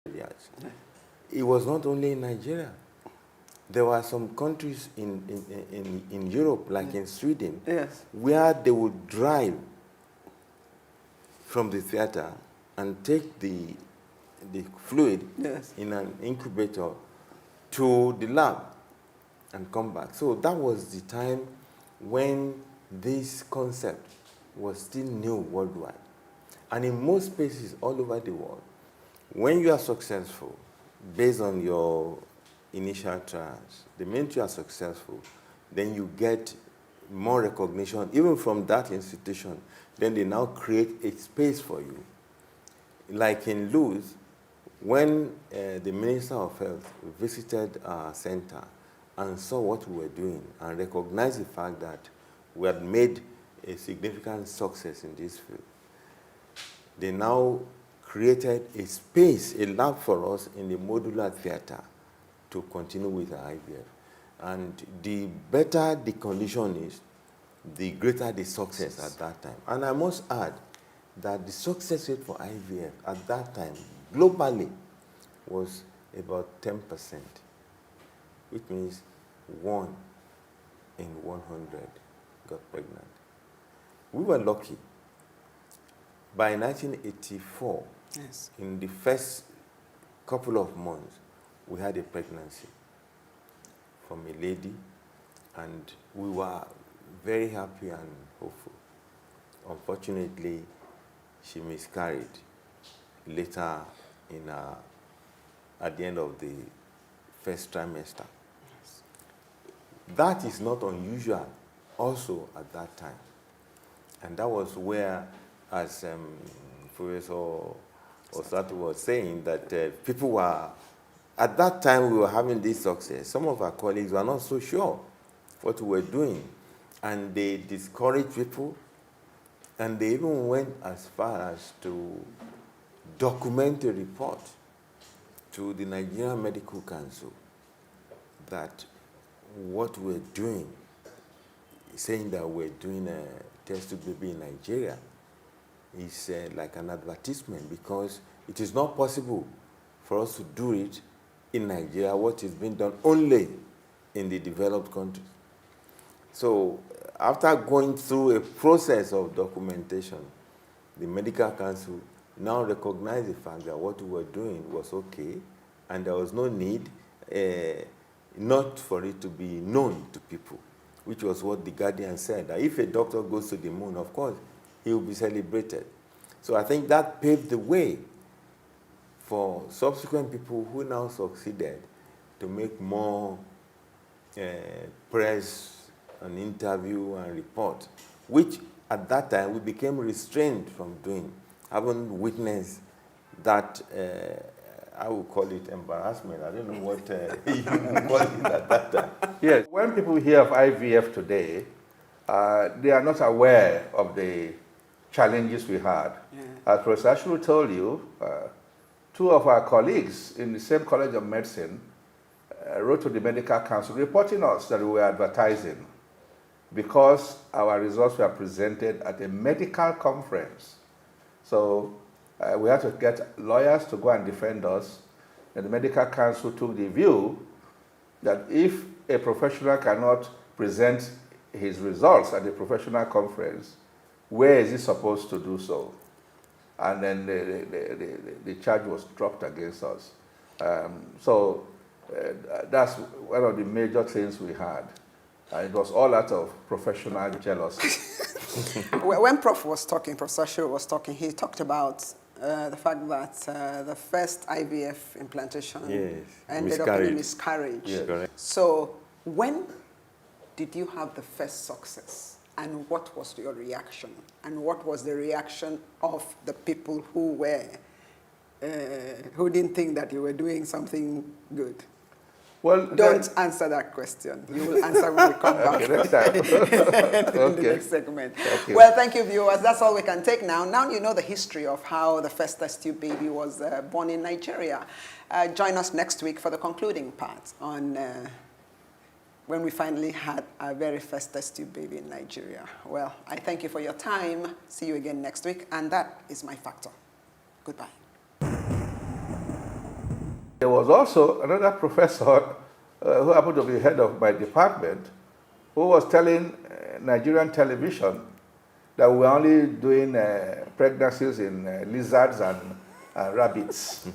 Yes. It was not only in Nigeria. There were some countries in Europe, like in Sweden, Yes. where they would drive from the theater and take the fluid Yes. in an incubator to the lab and come back. So that was the time when this concept was still new worldwide. And in most places all over the world, when you are successful, based on your initial trials, the minute you are successful, then you get more recognition, even from that institution. Then they now create a space for you. Like in Luz, when the Minister of Health visited our center and saw what we were doing and recognized the fact that we had made a significant success in this field, they now created a space, a lab for us in the modular theater to continue with our IVF. And the better the condition is, the greater the success at that time. And I must add that the success rate for IVF at that time, globally, was about 10%, which means 1 in 100 got pregnant. We were lucky. By 1984, Yes. in the first couple of months, we had a pregnancy from a lady, and we were very happy and hopeful. Unfortunately, she miscarried later at the end of the first trimester. Yes. That is not unusual also at that time. And that was where, as Professor Osatu was saying, that people were, at that time we were having this success. Some of our colleagues were not so sure what we were doing. And they discouraged people, and they even went as far as to document a report to the Nigerian Medical Council that what we're doing, saying that we're doing a test tube baby in Nigeria, is like an advertisement, because it is not possible for us to do it in Nigeria, what is being done only in the developed countries. So after going through a process of documentation, the Medical Council now recognized the fact that what we were doing was okay, and there was no need not for it to be known to people, which was what the Guardian said, that if a doctor goes to the moon, of course, he will be celebrated. So I think that paved the way for subsequent people who now succeeded to make more press and interview and report, which at that time we became restrained from doing, having witnessed that, I would call it embarrassment. I don't know what you would call it at that time. Yes, when people hear of IVF today, they are not aware of the challenges we had. Yeah. As Professor Ashiru told you, two of our colleagues in the same College of Medicine wrote to the Medical Council reporting us that we were advertising because our results were presented at a medical conference. So we had to get lawyers to go and defend us. And the Medical Council took the view that if a professional cannot present his results at a professional conference, where is he supposed to do so? And then the charge was dropped against us. So that's one of the major things we had. It was all out of professional jealousy. When Prof was talking, Professor Ashiru was talking, he talked about the fact that the first IVF implantation ended up in a miscarriage. Yes. Correct. So when did you have the first success? And what was your reaction? And what was the reaction of the people who didn't think that you were doing something good? Well, don't answer that question. You will answer when we come back next time. in the next segment. Well, thank you, viewers. That's all we can take now. Now you know the history of how the first test tube baby was born in Nigeria. Join us next week for the concluding part on when we finally had our very first test tube baby in Nigeria. Well, I thank you for your time. See you again next week. And that is my factor. Goodbye. There was also another professor who happened to be head of my department who was telling Nigerian television that we were only doing pregnancies in lizards and rabbits.